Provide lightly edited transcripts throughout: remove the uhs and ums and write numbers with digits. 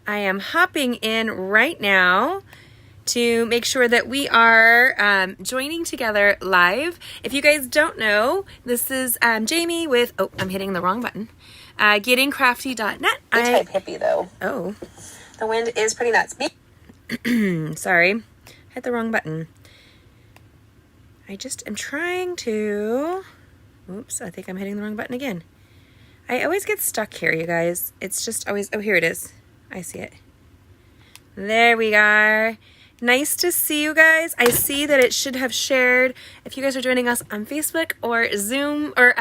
I am hopping in right now to make sure that we are joining together live. If you guys don't know, this is Jamie with, oh, I'm hitting the wrong button, gettingcrafty.net. Type hippie though. Oh. The wind is pretty nuts. Sorry, hit the wrong button. I just am trying to, oops, I think I'm hitting the wrong button again. I always get stuck here, you guys. It's just always, oh, here it is. I see it. There we are. Nice to see you guys. I see that it should have shared. If you guys are joining us on Facebook or Zoom or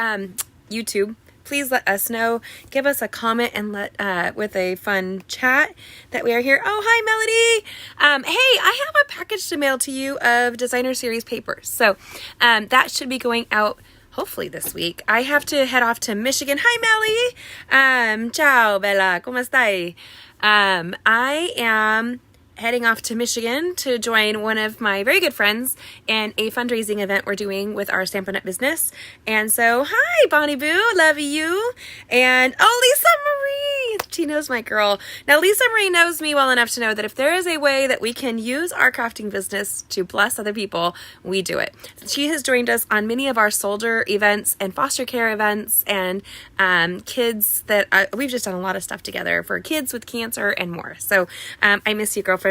YouTube, please let us know. Give us a comment and let with a fun chat that we are here. Oh, hi, Melody. Hey, I have a package to mail to you of designer series papers. So that should be going out hopefully this week. I have to head off to Michigan. Hi, Melly. Ciao, Bella. ¿Cómo stai? I am heading off to Michigan to join one of my very good friends in a fundraising event we're doing with our Stampin UP business. And so, hi, Bonnie Boo, love you. And, oh, Lisa Marie, she knows my girl. Now, Lisa Marie knows me well enough to know that if there is a way that we can use our crafting business to bless other people, we do it. She has joined us on many of our soldier events and foster care events and kids that we've just done a lot of stuff together for kids with cancer and more. So I miss you, girlfriend.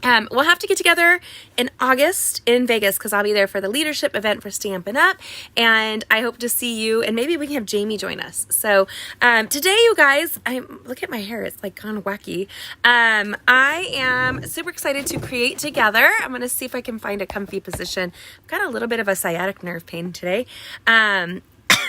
We'll have to get together in August in Vegas because I'll be there for the leadership event for Stampin UP, and I hope to see you, and maybe we can have Jamie join us. So today, you guys, look at my hair, it's like gone wacky. I am super excited to create together. I'm going to see if I can find a comfy position. I've got a little bit of a sciatic nerve pain today.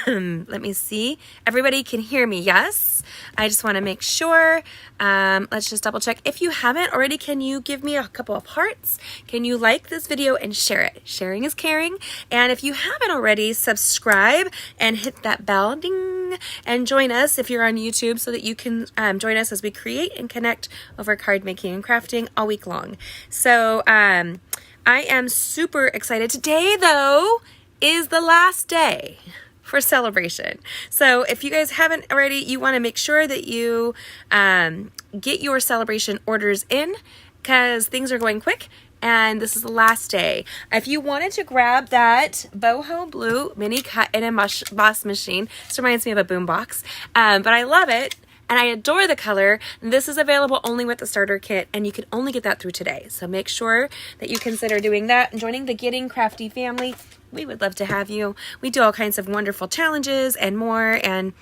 Let me see. Everybody can hear me, yes? I just want to make sure. Let's just double check. If you haven't already, can you give me a couple of hearts? Can you like this video and share it? Sharing is caring. And if you haven't already, subscribe and hit that bell, ding, and join us if you're on YouTube so that you can join us as we create and connect over card making and crafting all week long. So I am super excited. Today, though, is the last day for celebration. So if you guys haven't already, you want to make sure that you get your celebration orders in because things are going quick and this is the last day. If you wanted to grab that boho blue mini cut in emboss machine, this reminds me of a boombox, but I love it. And I adore the color. This is available only with the starter kit, and you can only get that through today. So make sure that you consider doing that and joining the Getting Crafty family. We would love to have you. We do all kinds of wonderful challenges and more, and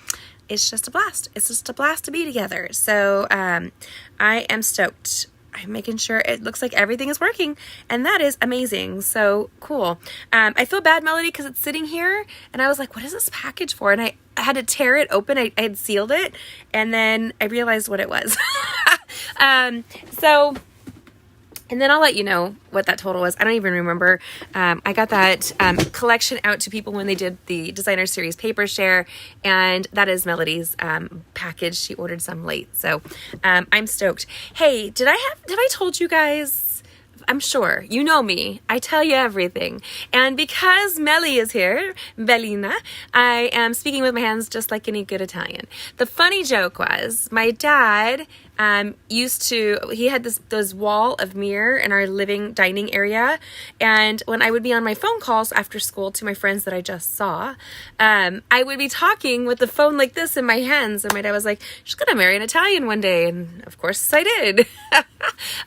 it's just a blast. It's just a blast to be together. So I am stoked. I'm making sure it looks like everything is working, and that is amazing. So cool. I feel bad, Melody, because it's sitting here, and I was like, what is this package for? And I had to tear it open. I had sealed it, and then I realized what it was. And then I'll let you know what that total was. I don't even remember. I got that collection out to people when they did the designer series paper share, and that is Melody's package. She ordered some late, so I'm stoked. Hey, have I told you guys? I'm sure you know me. I tell you everything. And because Melly is here, Bellina, I am speaking with my hands just like any good Italian. The funny joke was my dad he had this wall of mirror in our dining area, and when I would be on my phone calls after school to my friends that I just saw, I would be talking with the phone like this in my hands, and my dad was like, she's gonna marry an Italian one day, and of course I did.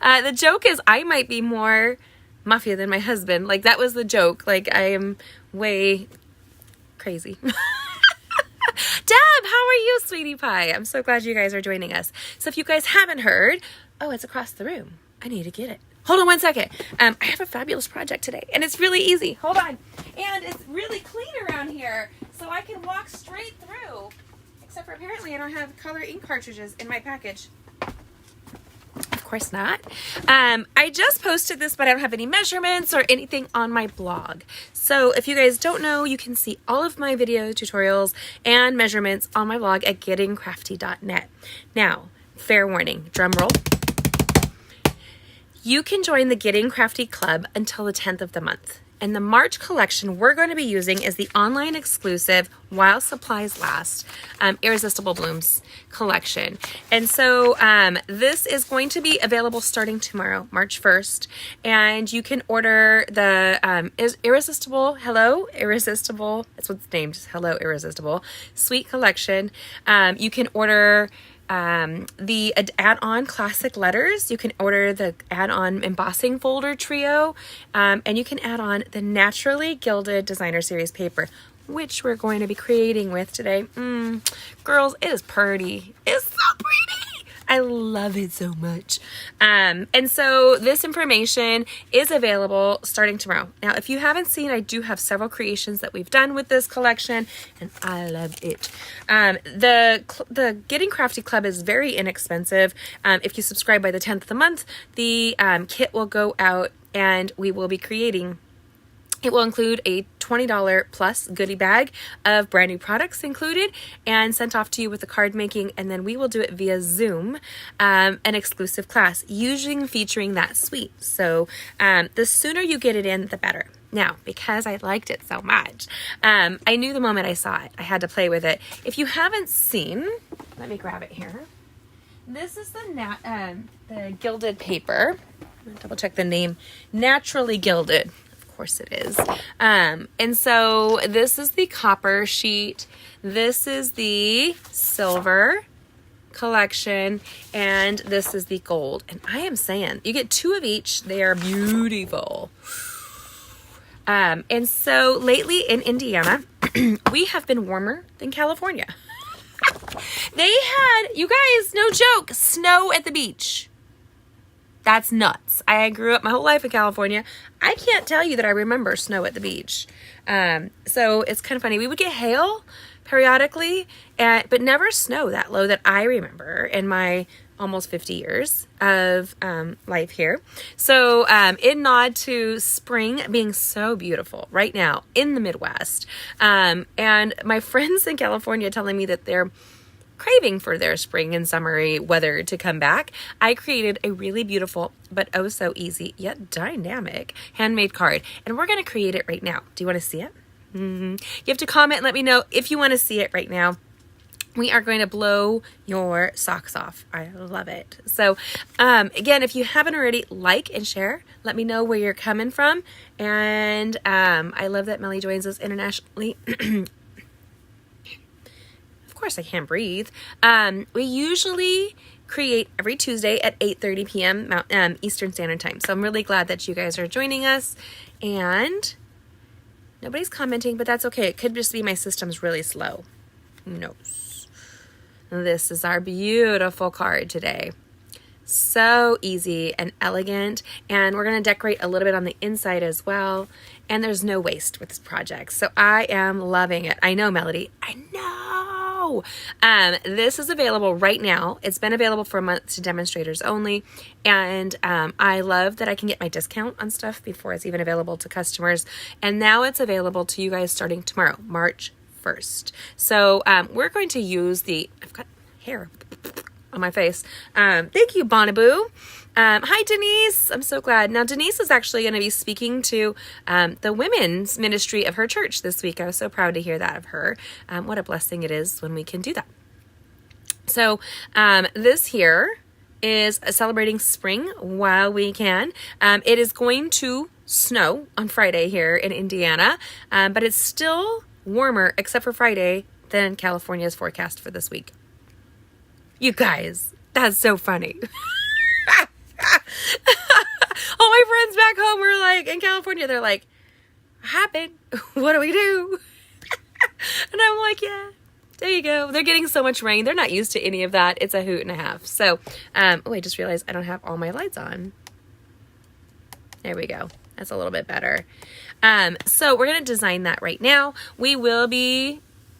The joke is I might be more mafia than my husband. Like, that was the joke. Like, I am way crazy. Deb, how are you, sweetie pie? I'm so glad you guys are joining us. So if you guys haven't heard, oh, it's across the room. I need to get it. Hold on one second. I have a fabulous project today, and it's really easy. Hold on. And it's really clean around here, so I can walk straight through. Except for apparently I don't have color ink cartridges in my package. Of course not. I just posted this, but I don't have any measurements or anything on my blog. So if you guys don't know, you can see all of my video tutorials and measurements on my blog at gettingcrafty.net. Now, fair warning, drum roll. You can join the Getting Crafty Club until the 10th of the month. And the March collection we're going to be using is the online exclusive While Supplies Last Irresistible Blooms collection. And so this is going to be available starting tomorrow, March 1st. And you can order the Irresistible, that's what it's named, Hello Irresistible, Sweet Collection. You can order the add-on classic letters. You can order the add-on embossing folder trio, and you can add on the naturally gilded designer series paper, which we're going to be creating with today. Girls, it is pretty. It's so pretty. I love it so much. And so this information is available starting tomorrow. Now, if you haven't seen, I do have several creations that we've done with this collection, and I love it. The Getting Crafty Club is very inexpensive. If you subscribe by the 10th of the month, the kit will go out, and we will be creating. It will include a $20 plus goodie bag of brand new products included and sent off to you with the card making, and then we will do it via Zoom, an exclusive class, featuring that suite. So the sooner you get it in, the better. Now, because I liked it so much, I knew the moment I saw it, I had to play with it. If you haven't seen, let me grab it here. This is the gilded paper. I'm gonna double check the name. Naturally Gilded. Course it is. And so this is the copper sheet. This is the silver collection, and this is the gold. And I am saying you get 2 of each. They are beautiful. And so lately in Indiana, we have been warmer than California. They had, you guys, no joke, snow at the beach. That's nuts. I grew up my whole life in California. I can't tell you that I remember snow at the beach. So it's kind of funny. We would get hail periodically, but never snow that low that I remember in my almost 50 years of life here. So in nod to spring being so beautiful right now in the Midwest. And my friends in California telling me that they're craving for their spring and summery weather to come back, I created a really beautiful but oh so easy yet dynamic handmade card, and we're going to create it right now. Do you want to see it? You have to comment and let me know if you want to see it right now. We are going to blow your socks off. I love it. So again, if you haven't already, like and share. Let me know where you're coming from. And I love that Melly joins us internationally. Of course I can't breathe. We usually create every Tuesday at 8:30 p.m. Eastern Standard Time. So I'm really glad that you guys are joining us, and nobody's commenting, but that's okay. It could just be my system's really slow. Who knows? This is our beautiful card today. So easy and elegant, and we're going to decorate a little bit on the inside as well, and there's no waste with this project, so I am loving it. I know, Melody, I know. This is available right now. It's been available for a month to demonstrators only, and I love that I can get my discount on stuff before it's even available to customers, and now it's available to you guys starting tomorrow, March 1st. So we're going to use I've got hair on my face. Thank you, Bonaboo. Hi, Denise. I'm so glad. Now, Denise is actually going to be speaking to the women's ministry of her church this week. I was so proud to hear that of her. What a blessing it is when we can do that. So this here is celebrating spring while we can. It is going to snow on Friday here in Indiana, but it's still warmer, except for Friday, than California's forecast for this week. You guys, that's so funny. All my friends back home were like, in California, they're like, happened. What do we do? And I'm like, yeah, there you go. They're getting so much rain. They're not used to any of that. It's a hoot and a half. So, I just realized I don't have all my lights on. There we go. That's a little bit better. So we're going to design that right now.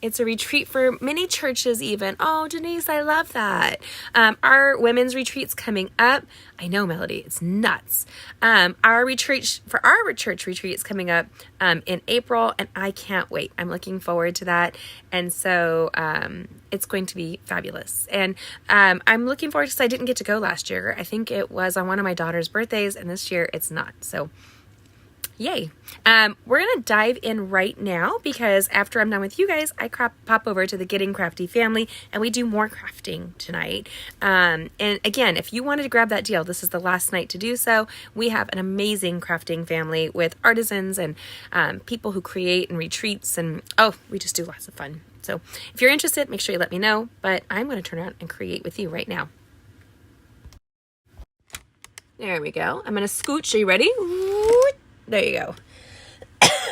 It's a retreat for many churches even. Oh, Denise, I love that. Our women's retreat's coming up. I know, Melody, it's nuts. Our church retreat is coming up in April, and I can't wait. I'm looking forward to that. And so it's going to be fabulous. And I'm looking forward because I didn't get to go last year. I think it was on one of my daughter's birthdays, and this year it's not. So Yay. We're going to dive in right now because after I'm done with you guys, I pop over to the Getting Crafty family and we do more crafting tonight. And again, if you wanted to grab that deal, this is the last night to do so. We have an amazing crafting family with artisans and people who create and retreats, and we just do lots of fun. So if you're interested, make sure you let me know, but I'm going to turn around and create with you right now. There we go. I'm going to scooch. Are you ready? There you go.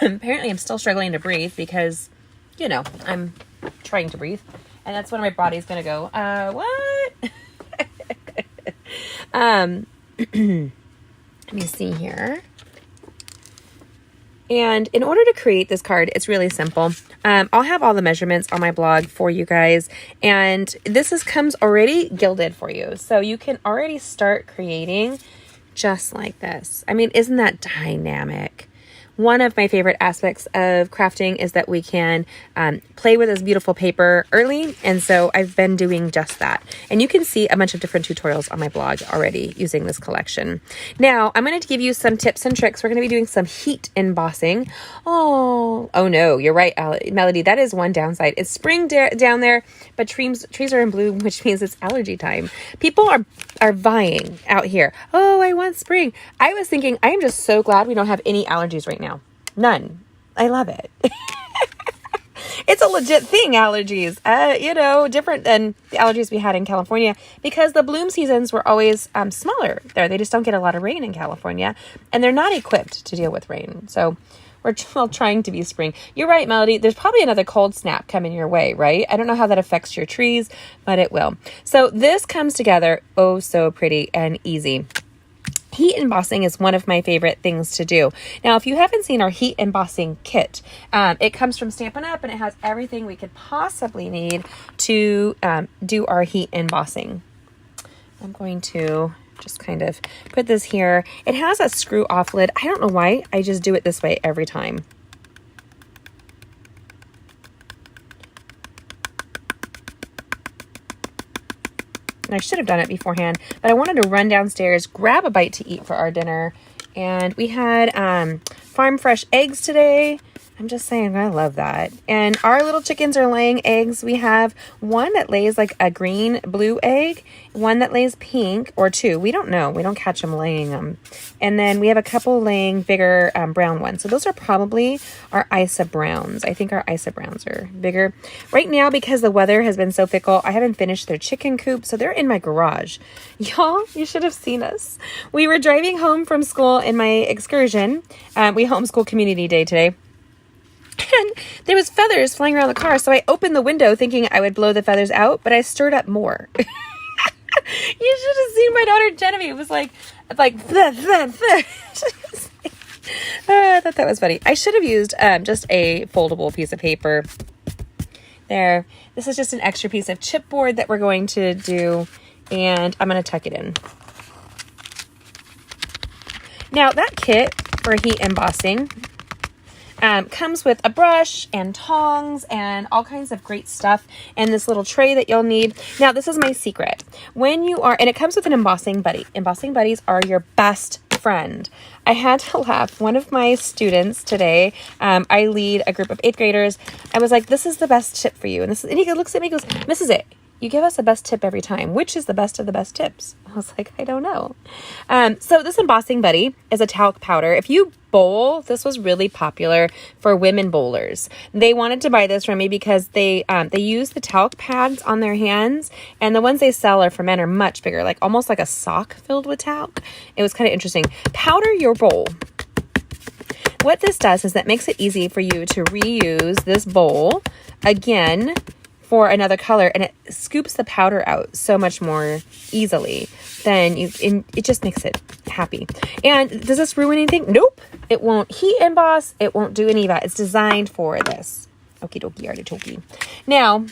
Apparently I'm still struggling to breathe because, I'm trying to breathe. And that's when my body's going to go, what? Let me see here. And in order to create this card, it's really simple. I'll have all the measurements on my blog for you guys. And this comes already gilded for you. So you can already start creating just like this. I mean, isn't that dynamic? One of my favorite aspects of crafting is that we can play with this beautiful paper early. And so I've been doing just that. And you can see a bunch of different tutorials on my blog already using this collection. Now, I'm going to give you some tips and tricks. We're going to be doing some heat embossing. Oh no, you're right, Melody. That is one downside. It's spring down there, but trees are in bloom, which means it's allergy time. People are vying out here. Oh, I want spring. I was thinking, I am just so glad we don't have any allergies right now. None. I love it. It's a legit thing, allergies. Different than the allergies we had in California because the bloom seasons were always smaller there. They just don't get a lot of rain in California, and they're not equipped to deal with rain. So we're all trying to be spring. You're right, Melody. There's probably another cold snap coming your way, right? I don't know how that affects your trees, but it will. So this comes together so pretty and easy. Heat embossing is one of my favorite things to do. Now, if you haven't seen our heat embossing kit, it comes from Stampin UP and it has everything we could possibly need to do our heat embossing. I'm going to just kind of put this here. It has a screw off lid. I don't know why. I just do it this way every time. And I should have done it beforehand, but I wanted to run downstairs, grab a bite to eat for our dinner. And we had farm fresh eggs today. I'm just saying, I love that. And our little chickens are laying eggs. We have one that lays like a green blue egg, one that lays pink, or two. We don't know. We don't catch them laying them. And then we have a couple laying bigger brown ones. So those are probably our Isa Browns. I think our Isa Browns are bigger. Right now, because the weather has been so fickle, I haven't finished their chicken coop. So they're in my garage. Y'all, you should have seen us. We were driving home from school in my excursion. We homeschool community day today. And there was feathers flying around the car, so I opened the window thinking I would blow the feathers out, but I stirred up more. You should have seen my daughter Genevieve. It was like I thought that was funny. I should have used just a foldable piece of paper. There. This is just an extra piece of chipboard that we're going to do, and I'm going to tuck it in. Now, that kit for heat embossing comes with a brush and tongs and all kinds of great stuff and this little tray that you'll need. Now, this is my secret. And it comes with an embossing buddy. Embossing buddies are your best friend. I had to laugh. One of my students today, I lead a group of 8th graders. I was like, this is the best tip for you. And he looks at me and goes, Mrs. A, you give us the best tip every time. Which is the best of the best tips? I was like, I don't know. So this embossing buddy is a talc powder. If you bowl, this was really popular for women bowlers. They wanted to buy this from me because they use the talc pads on their hands, and the ones they sell are for men are much bigger, like almost like a sock filled with talc. It was kind of interesting. Powder your bowl. What this does is that makes it easy for you to reuse this bowl again for another color, and it scoops the powder out so much more easily than it just makes it happy. And does this ruin anything? Nope. It won't heat emboss. It won't do any of that. It's designed for this. Okie dokie, artichoke. Now,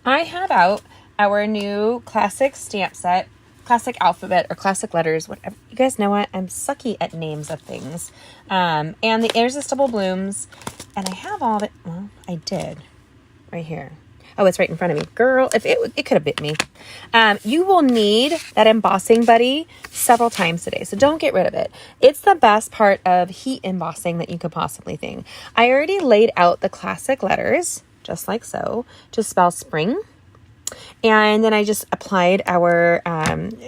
I have out our new classic stamp set, classic alphabet or classic letters, whatever. You guys know what? I'm sucky at names of things. And the Irresistible blooms. And I have all of it. Well, I did right here. Oh, it's right in front of me. Girl, if it could have bit me. You will need that embossing buddy several times today, so don't get rid of it. It's the best part of heat embossing that you could possibly think. I already laid out the classic letters, just like so, to spell spring. And then I just applied our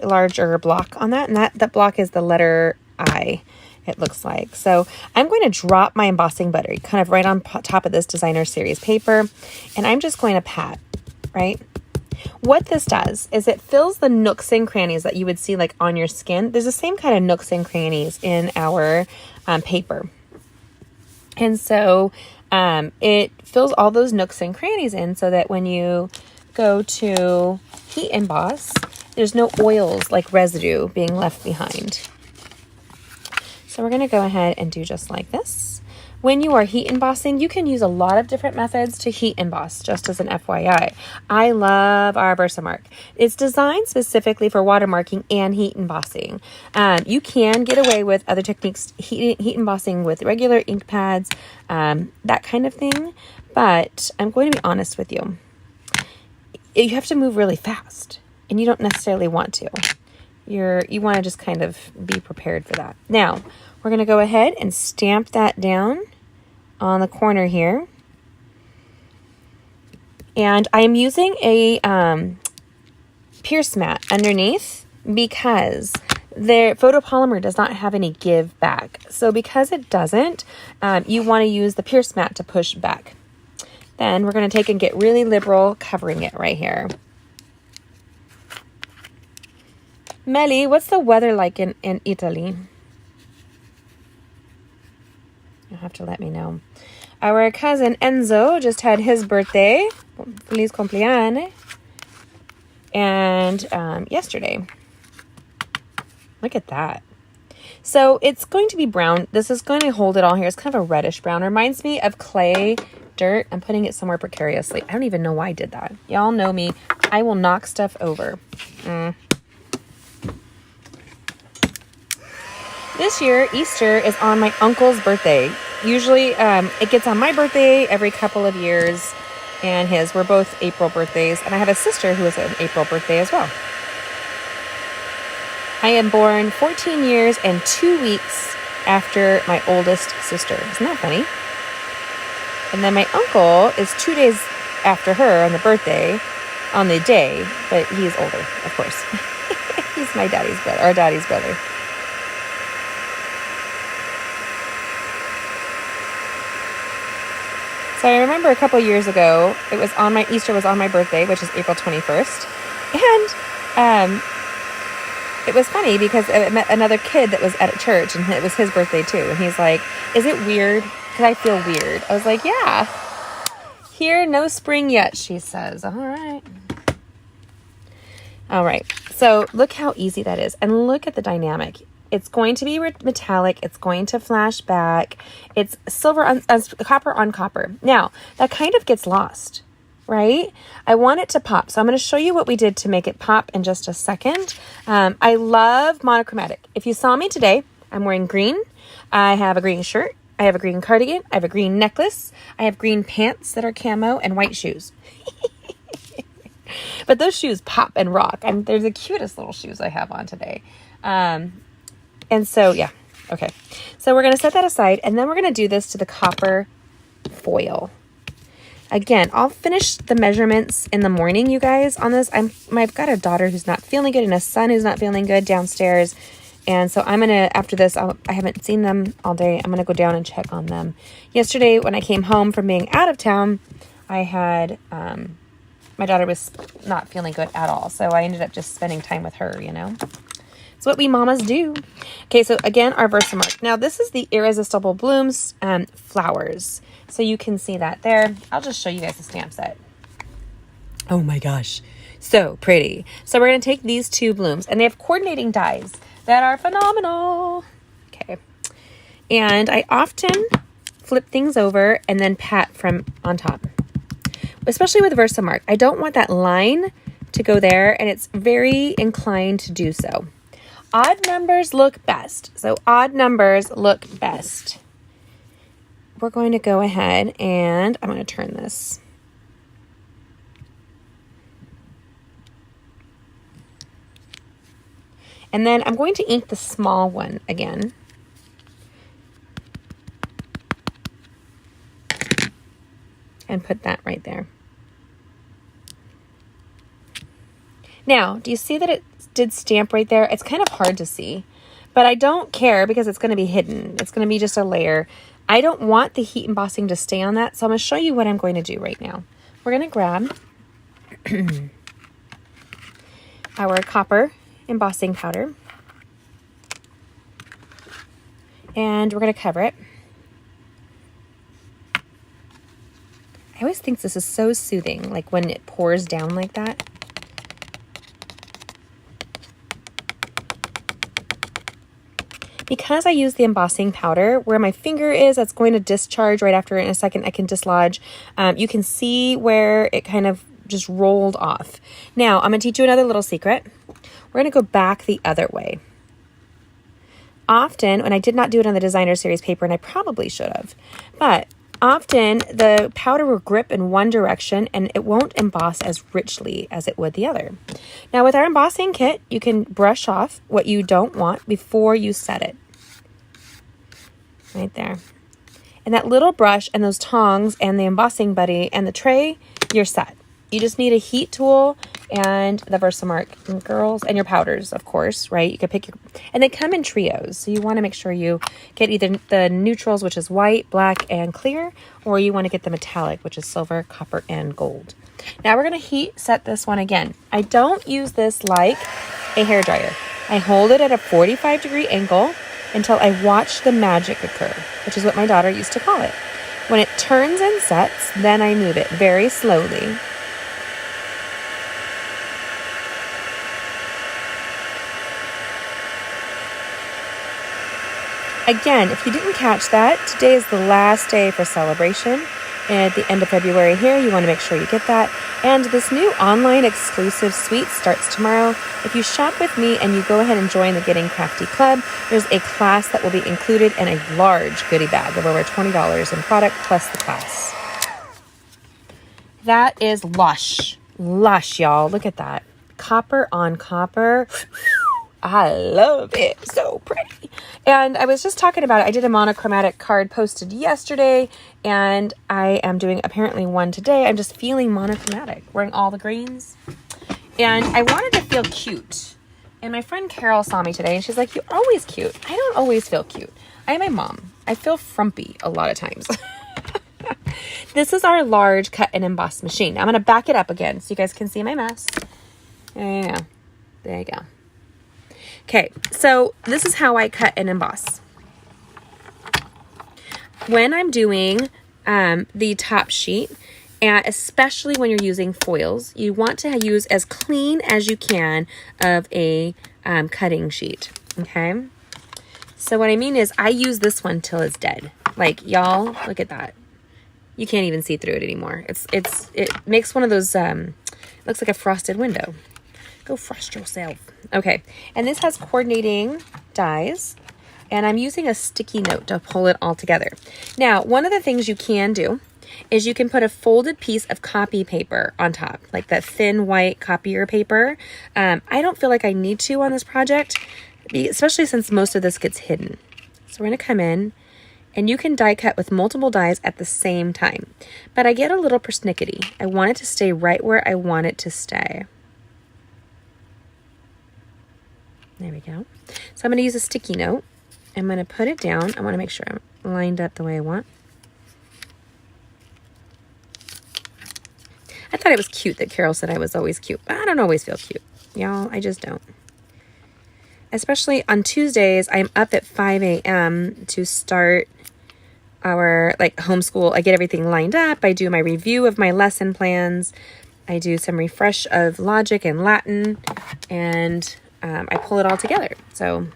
larger block on that. And that block is the letter I, it looks like. So I'm going to drop my embossing butter kind of right on top of this designer series paper. And I'm just going to pat, right? What this does is it fills the nooks and crannies that you would see like on your skin. There's the same kind of nooks and crannies in our paper. And so it fills all those nooks and crannies in so that when you go to heat emboss, there's no oils like residue being left behind. So we're going to go ahead and do just like this. When you are heat embossing, you can use a lot of different methods to heat emboss, just as an FYI. I love our Versamark. It's designed specifically for watermarking and heat embossing. You can get away with other techniques, heat embossing with regular ink pads, that kind of thing. But I'm going to be honest with you. You have to move really fast, and you don't necessarily want to. You want to just kind of be prepared for that. Now, we're going to go ahead and stamp that down on the corner here. And I'm using a pierce mat underneath because the photopolymer does not have any give back. So because it doesn't, you want to use the pierce mat to push back. Then we're going to take and get really liberal covering it right here. Melly, what's the weather like in Italy? You'll have to let me know. Our cousin Enzo just had his birthday. Feliz cumpleaños. And yesterday. Look at that. So it's going to be brown. This is going to hold it all here. It's kind of a reddish brown. Reminds me of clay dirt. I'm putting it somewhere precariously. I don't even know why I did that. Y'all know me. I will knock stuff over. This year, Easter is on my uncle's birthday. Usually, it gets on my birthday every couple of years, and his. We're both April birthdays, and I have a sister who is an April birthday as well. I am born 14 years and 2 weeks after my oldest sister. Isn't that funny? And then my uncle is 2 days after her on the birthday, on the day, but he's older, of course. He's my daddy's brother, our daddy's brother. So I remember a couple years ago, Easter was on my birthday, which is April 21st. And it was funny because I met another kid that was at a church, and it was his birthday too. And he's like, "Is it weird? Because I feel weird." I was like, "Yeah. Here, no spring yet," she says. All right. All right. So look how easy that is. And look at the dynamic. It's going to be metallic. It's going to flash back. It's copper on copper. Now, that kind of gets lost, right? I want it to pop. So I'm going to show you what we did to make it pop in just a second. I love monochromatic. If you saw me today, I'm wearing green. I have a green shirt. I have a green cardigan. I have a green necklace. I have green pants that are camo and white shoes. But those shoes pop and rock. They're the cutest little shoes I have on today. And so, yeah. Okay. So we're going to set that aside, and then we're going to do this to the copper foil. Again, I'll finish the measurements in the morning, you guys, on this. I've got a daughter who's not feeling good and a son who's not feeling good downstairs. And so I'm going to, after this, I haven't seen them all day. I'm going to go down and check on them. Yesterday, when I came home from being out of town, I had, my daughter was not feeling good at all. So I ended up just spending time with her, you know. It's what we mamas do. Okay, so again, our Versamark. Now, this is the Irresistible Blooms flowers. So you can see that there. I'll just show you guys the stamp set. Oh my gosh. So pretty. So we're going to take these two blooms, and they have coordinating dies that are phenomenal. Okay. And I often flip things over and then pat from on top, especially with Versamark. I don't want that line to go there, and it's very inclined to do so. Odd numbers look best. So odd numbers look best. We're going to go ahead and I'm going to turn this. And then I'm going to ink the small one again. And put that right there. Now, do you see that it did stamp right there? It's kind of hard to see, but I don't care because it's going to be hidden. It's going to be just a layer. I don't want the heat embossing to stay on that, so I'm going to show you what I'm going to do right now. We're going to grab our copper embossing powder, and we're going to cover it. I always think this is so soothing, like when it pours down like that. Because I use the embossing powder, where my finger is, that's going to discharge right after. In a second, I can dislodge. You can see where it kind of just rolled off. Now, I'm going to teach you another little secret. We're going to go back the other way. Often, and I did not do it on the designer series paper, and I probably should have, but often the powder will grip in one direction and it won't emboss as richly as it would the other. Now with our embossing kit, you can brush off what you don't want before you set it. Right there. And that little brush and those tongs and the embossing buddy and the tray, you're set. You just need a heat tool and the Versamark, and girls, and your powders, of course, right? You can pick your, and they come in trios. So you want to make sure you get either the neutrals, which is white, black, and clear, or you want to get the metallic, which is silver, copper, and gold. Now we're going to heat set this one again. I don't use this like a hairdryer. I hold it at a 45-degree angle until I watch the magic occur, which is what my daughter used to call it. When it turns and sets, then I move it very slowly. Again, if you didn't catch that, today is the last day for celebration. At the end of February here, you want to make sure you get that. And this new online exclusive suite starts tomorrow. If you shop with me and you go ahead and join the Getting Crafty Club, there's a class that will be included in a large goodie bag of over $20 in product plus the class. That is lush. Lush, y'all. Look at that. Copper on copper. I love it. So pretty. And I was just talking about it. I did a monochromatic card posted yesterday, and I am doing apparently one today. I'm just feeling monochromatic, wearing all the greens. And I wanted to feel cute. And my friend Carol saw me today, and she's like, "You're always cute." I don't always feel cute. I am my mom. I feel frumpy a lot of times. This is our large cut and emboss machine. I'm going to back it up again so you guys can see my mess. There you go. There you go. Okay, so this is how I cut and emboss. When I'm doing the top sheet, and especially when you're using foils, you want to use as clean as you can of a cutting sheet, okay? So what I mean is I use this one till it's dead. Like, y'all, look at that. You can't even see through it anymore. It makes one of those, looks like a frosted window. Go frost yourself. Okay, and this has coordinating dies, and I'm using a sticky note to pull it all together. Now, one of the things you can do is you can put a folded piece of copy paper on top, like that thin white copier paper. I don't feel like I need to on this project, especially since most of this gets hidden. So we're going to come in, and you can die cut with multiple dies at the same time. But I get a little persnickety. I want it to stay right where I want it to stay. There we go. So I'm going to use a sticky note. I'm going to put it down. I want to make sure I'm lined up the way I want. I thought it was cute that Carol said I was always cute. But I don't always feel cute. Y'all, I just don't. Especially on Tuesdays, I'm up at 5 a.m. to start our homeschool. I get everything lined up. I do my review of my lesson plans. I do some refresh of logic and Latin. And I pull it all together. So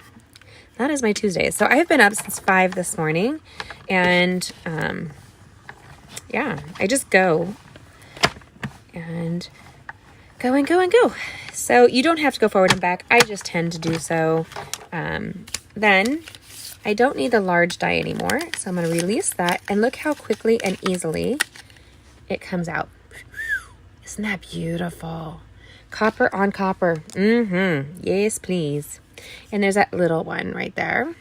that is my Tuesdays. So I've been up since 5 this morning, and yeah, I just go and go and go and go. So you don't have to go forward and back. I just tend to do so. Then I don't need the large die anymore. So I'm going to release that, and look how quickly and easily it comes out. Isn't that beautiful? Copper on copper. Yes, please. And there's that little one right there.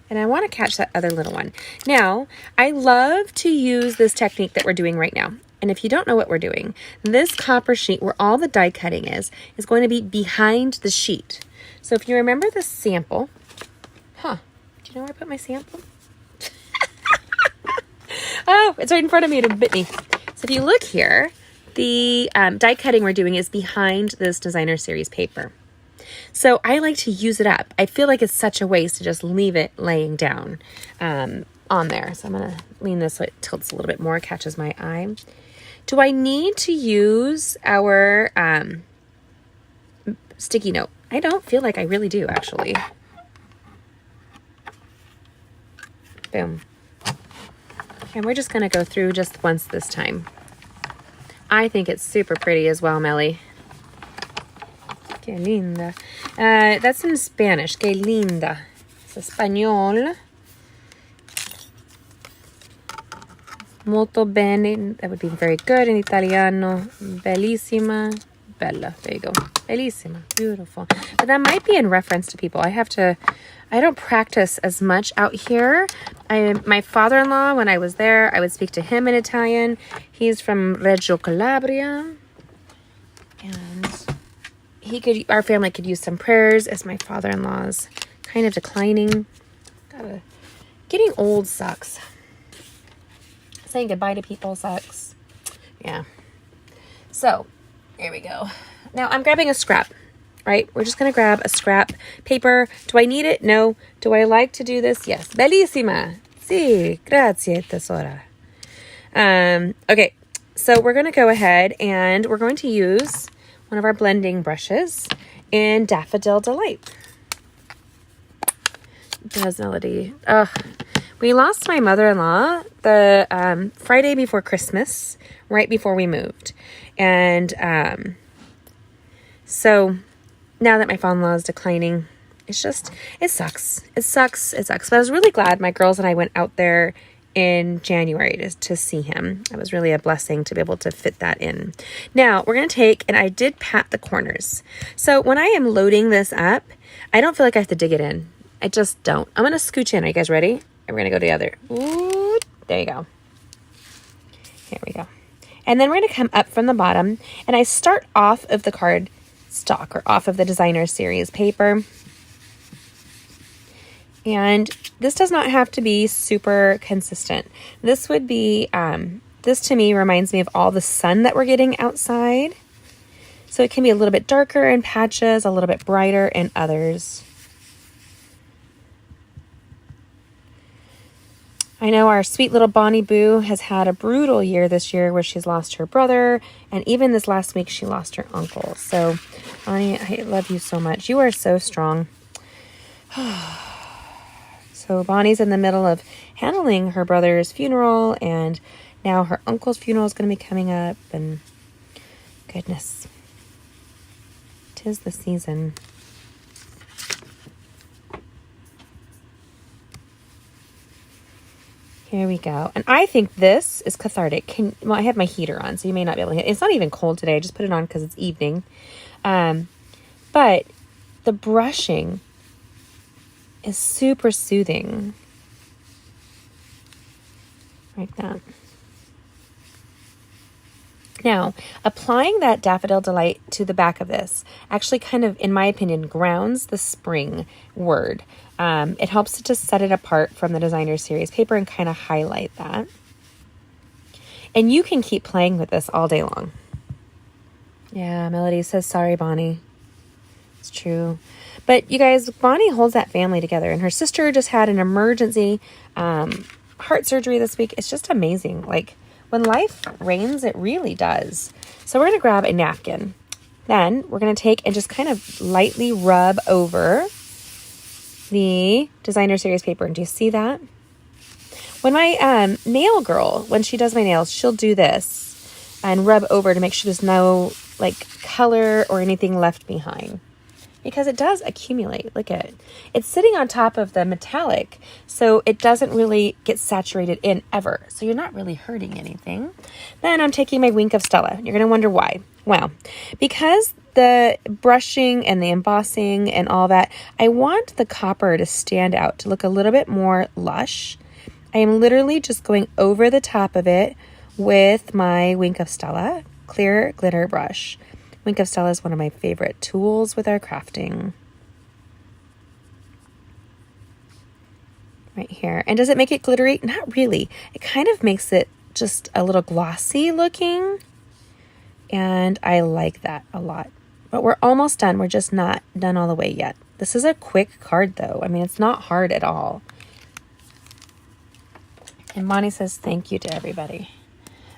And I want to catch that other little one. Now, I love to use this technique that we're doing right now. And if you don't know what we're doing, this copper sheet where all the die cutting is going to be behind the sheet. So if you remember the sample, do you know where I put my sample? Oh, it's right in front of me. It bit me. So if you look here, the die cutting we're doing is behind this designer series paper. So I like to use it up. I feel like it's such a waste to just leave it laying down on there. So I'm going to lean this so it tilts a little bit more, catches my eye. Do I need to use our sticky note? I don't feel like I really do, actually. Boom. And we're just going to go through just once this time. I think it's super pretty as well, Melly. Qué linda. That's in Spanish. Qué linda. It's español. Molto bene. That would be very good in Italiano. Bellissima. Bella. There you go. Bellissima. Beautiful. But that might be in reference to people. I don't practice as much out here. My father-in-law, when I was there, I would speak to him in Italian. He's from Reggio Calabria. And our family could use some prayers as my father-in-law's kind of declining. Getting old sucks. Saying goodbye to people sucks. Yeah. So, there we go. Now, I'm grabbing a scrap, right? We're just going to grab a scrap paper. Do I need it? No. Do I like to do this? Yes. Bellissima. Sì, grazie, tesora. Okay, so we're going to go ahead and we're going to use one of our blending brushes in Daffodil Delight. Does Melody. We lost my mother-in-law the Friday before Christmas, right before we moved. And so now that my father-in-law is declining, it sucks. It sucks. But I was really glad my girls and I went out there in January to see him. It was really a blessing to be able to fit that in. Now we're going to take, and I did pat the corners. So when I am loading this up, I don't feel like I have to dig it in. I just don't. I'm going to scooch in. Are you guys ready? And we're going to go together. Ooh, there you go. Here we go. And then we're going to come up from the bottom, and I start off of the card stock or off of the designer series paper. And this does not have to be super consistent. This would be, this to me reminds me of all the sun that we're getting outside. So it can be a little bit darker in patches, a little bit brighter in others. I know our sweet little Bonnie Boo has had a brutal year this year where she's lost her brother. And even this last week, she lost her uncle. So, Bonnie, I love you so much. You are so strong. So Bonnie's in the middle of handling her brother's funeral, and now her uncle's funeral is going to be coming up, and goodness, 'tis the season. Here we go. And I think this is cathartic. Well, I have my heater on, so you may not be able to hear. It's not even cold today. I just put it on because it's evening. But the brushing is super soothing. Like that. Now, applying that Daffodil Delight to the back of this actually kind of, in my opinion, grounds the spring word. It helps to set it apart from the designer series paper and kind of highlight that. And you can keep playing with this all day long. Yeah, Melody says, sorry, Bonnie. It's true. But you guys, Bonnie holds that family together, and her sister just had an emergency heart surgery this week. It's just amazing. Like, when life rains, it really does. So we're going to grab a napkin. Then we're going to take and just kind of lightly rub over the designer series paper. And do you see that? When my nail girl, when she does my nails, she'll do this and rub over to make sure there's no like color or anything left behind. Because it does accumulate. Look at it. It's sitting on top of the metallic, so it doesn't really get saturated in ever. So you're not really hurting anything. Then I'm taking my Wink of Stella. You're going to wonder why. Well, because the brushing and the embossing and all that, I want the copper to stand out, to look a little bit more lush. I am literally just going over the top of it with my Wink of Stella clear glitter brush. Wink of Stella is one of my favorite tools with our crafting. Right here. And does it make it glittery? Not really. It kind of makes it just a little glossy looking. And I like that a lot. But we're almost done. We're just not done all the way yet. This is a quick card though. I mean, it's not hard at all. And Bonnie says thank you to everybody.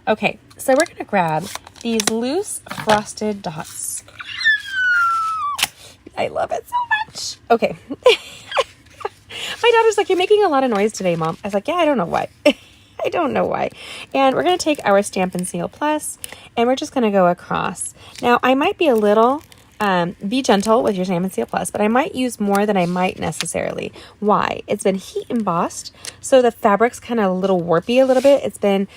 Okay, so we're going to grab these loose frosted dots. I love it so much. Okay. My daughter's like, you're making a lot of noise today, Mom. I was like, yeah, I don't know why. I don't know why. And we're going to take our Stampin' Seal Plus, and we're just going to go across. Now, I might be a little, be gentle with your Stampin' Seal Plus, but I might use more than I might necessarily. Why? It's been heat embossed, so the fabric's kind of a little warpy a little bit. It's been,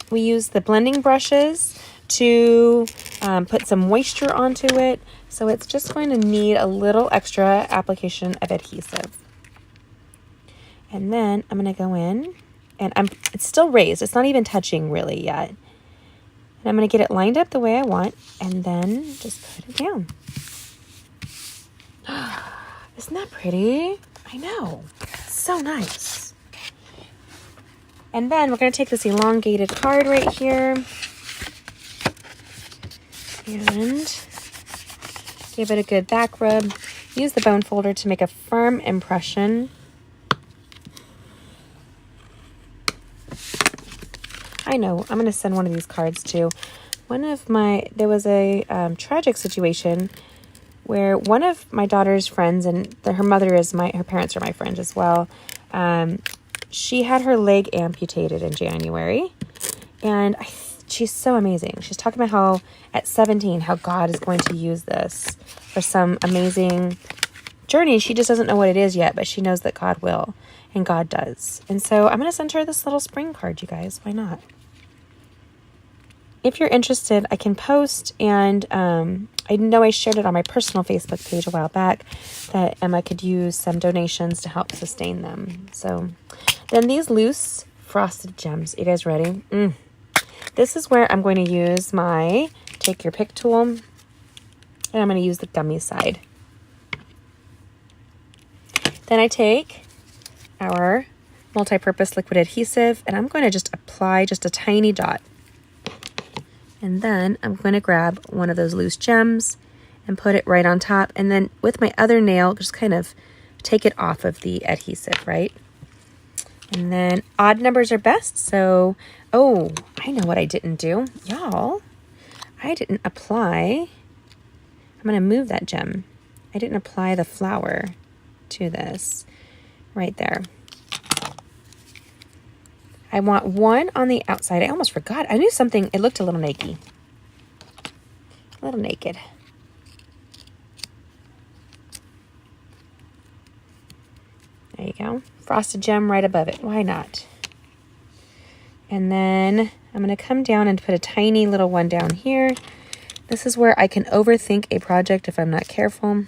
we use the blending brushes to put some moisture onto it, so it's just going to need a little extra application of adhesive. And then I'm going to go in, and it's still raised. It's not even touching really yet. And I'm going to get it lined up the way I want, and then just put it down. Isn't that pretty? I know. It's so nice. And then we're going to take this elongated card right here and give it a good back rub. Use the bone folder to make a firm impression. I know, I'm going to send one of these cards to there was a tragic situation where one of my daughter's friends, and her parents are my friend as well. She had her leg amputated in January, and she's so amazing. She's talking about how at 17, how God is going to use this for some amazing journey. She just doesn't know what it is yet, but she knows that God will, and God does. And so I'm going to send her this little spring card, you guys. Why not? If you're interested, I can post, and I know I shared it on my personal Facebook page a while back that Emma could use some donations to help sustain them. So then these loose frosted gems. You guys ready? This is where I'm going to use my take your pick tool, and I'm going to use the gummy side. Then I take our multi-purpose liquid adhesive, and I'm going to just apply just a tiny dot. And then I'm going to grab one of those loose gems and put it right on top. And then with my other nail, just kind of take it off of the adhesive, right? And then odd numbers are best. So, oh, I know what I didn't do. Y'all, I didn't apply. I'm going to move that gem. I didn't apply the flower to this right there. I want one on the outside. I almost forgot. I knew something. It looked a little naked. A little naked. There you go. Frosted gem right above it. Why not? And then I'm going to come down and put a tiny little one down here. This is where I can overthink a project if I'm not careful.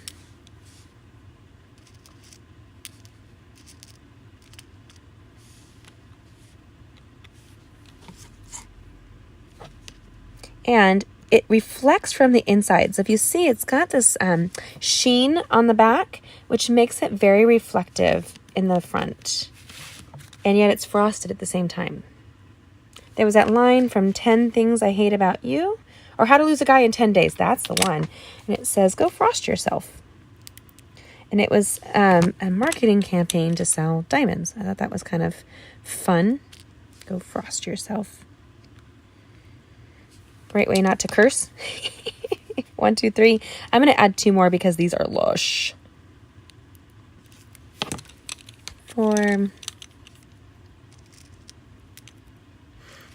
And it reflects from the inside. So if you see, it's got this sheen on the back, which makes it very reflective in the front. And yet it's frosted at the same time. There was that line from 10 Things I Hate About You, or How to Lose a Guy in 10 Days. That's the one. And it says, go frost yourself. And it was a marketing campaign to sell diamonds. I thought that was kind of fun. Go frost yourself. Right way not to curse. 1, 2, 3. I'm going to add 2 more because these are lush. 4.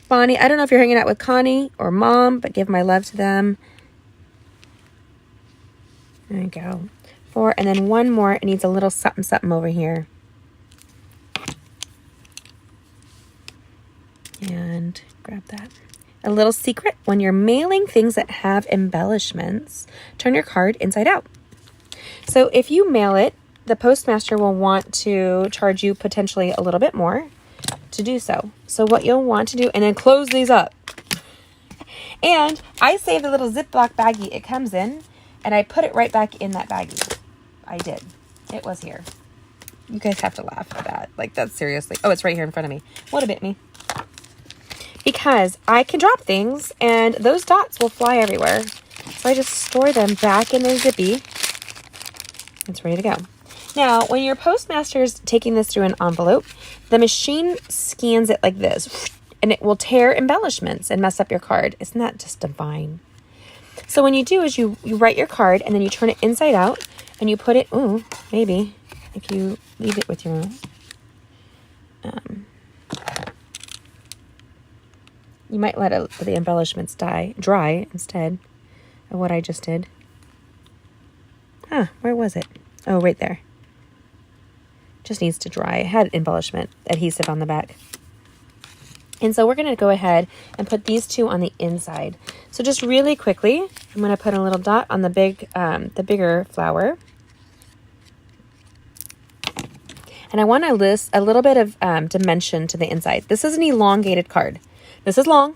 Bonnie, I don't know if you're hanging out with Connie or Mom, but give my love to them. There you go. 4, and then 1 more. It needs a little something, something over here. And grab that. A little secret, when you're mailing things that have embellishments, turn your card inside out. So if you mail it, the postmaster will want to charge you potentially a little bit more to do so. So what you'll want to do, and then close these up. And I saved the little Ziploc baggie it comes in, and I put it right back in that baggie. I did. It was here. You guys have to laugh at that. Like, that's seriously. Oh, it's right here in front of me. What a bit me. Because I can drop things, and those dots will fly everywhere. So I just store them back in their zippy. It's ready to go. Now, when your postmaster's taking this through an envelope, the machine scans it like this, and it will tear embellishments and mess up your card. Isn't that just divine? So what you do is you write your card, and then you turn it inside out, and you put it, ooh, maybe, if you leave it with your, you might let the embellishments dry instead of what I just did. Huh, where was it? Oh, right there. Just needs to dry. It had embellishment adhesive on the back. And so we're going to go ahead and put these two on the inside. So just really quickly, I'm going to put a little dot on the bigger flower. And I want to list a little bit of dimension to the inside. This is an elongated card. This is long.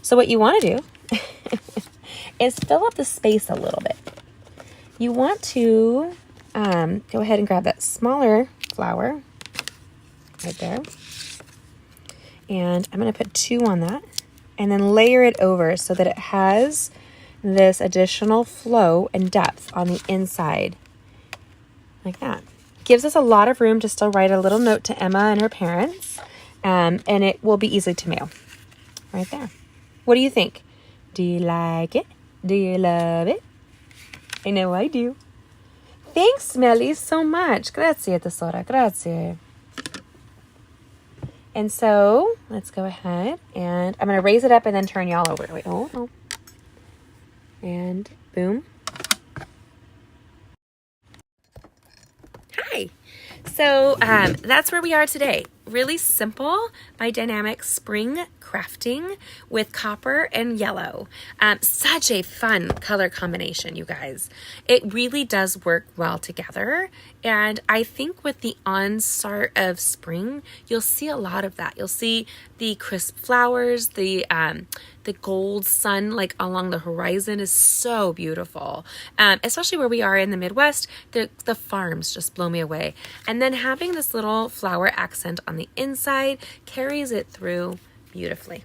So what you want to do is fill up the space a little bit. You want to go ahead and grab that smaller flower right there. And I'm going to put 2 on that and then layer it over so that it has this additional flow and depth on the inside like that. Gives us a lot of room to still write a little note to Emma and her parents, and it will be easy to mail right there. What do you think? Do you like it? Do you love it? I know I do. Thanks, Melly, so much. Grazie, tesora. Grazie. And so let's go ahead and I'm going to raise it up and then turn y'all over. Wait, oh no. And boom. Hi. So that's where we are today. Really simple bi-dynamic spring crafting with copper and yellow. Such a fun color combination, you guys. It really does work well together. And I think with the onstart of spring, you'll see a lot of that. You'll see the crisp flowers, the gold sun like along the horizon is so beautiful. Especially where we are in the Midwest, the farms just blow me away. And then having this little flower accent on the inside carries it through beautifully.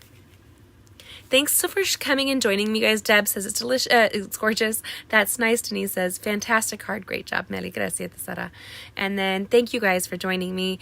Thanks so for coming and joining me, guys. Deb says it's delicious. It's gorgeous. That's nice. Denise says fantastic card. Great job, Meli. Gracias, Sara. And then thank you guys for joining me.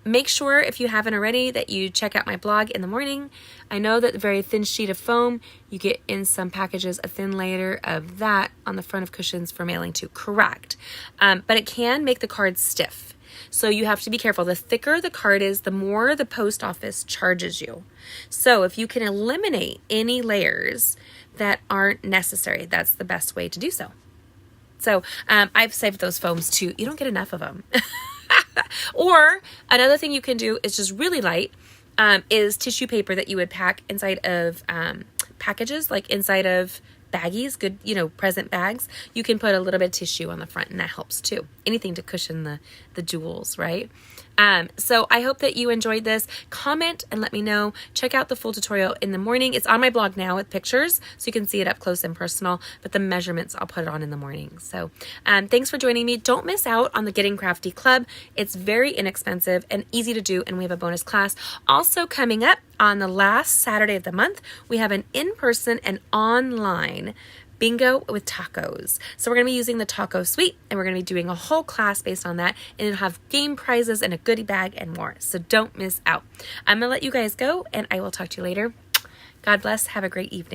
Make sure if you haven't already that you check out my blog in the morning. I know that the very thin sheet of foam, you get in some packages a thin layer of that on the front of cushions for mailing to. Correct. But it can make the card stiff. So you have to be careful. The thicker the card is, the more the post office charges you. So if you can eliminate any layers that aren't necessary, that's the best way to do so. So I've saved those foams too. You don't get enough of them. Or another thing you can do is just really light, is tissue paper that you would pack inside of packages, like inside of baggies, good, present bags. You can put a little bit of tissue on the front and that helps too. Anything to cushion the jewels, right? So I hope that you enjoyed this. Comment and let me know. Check out the full tutorial in the morning. It's on my blog now with pictures, so you can see it up close and personal, but the measurements, I'll put it on in the morning. So thanks for joining me. Don't miss out on the Getting Crafty Club. It's very inexpensive and easy to do, and we have a bonus class. Also coming up on the last Saturday of the month, we have an in-person and online bingo with tacos. So we're going to be using the taco suite, and we're going to be doing a whole class based on that, and it'll have game prizes and a goodie bag and more. So don't miss out. I'm going to let you guys go, and I will talk to you later. God bless. Have a great evening.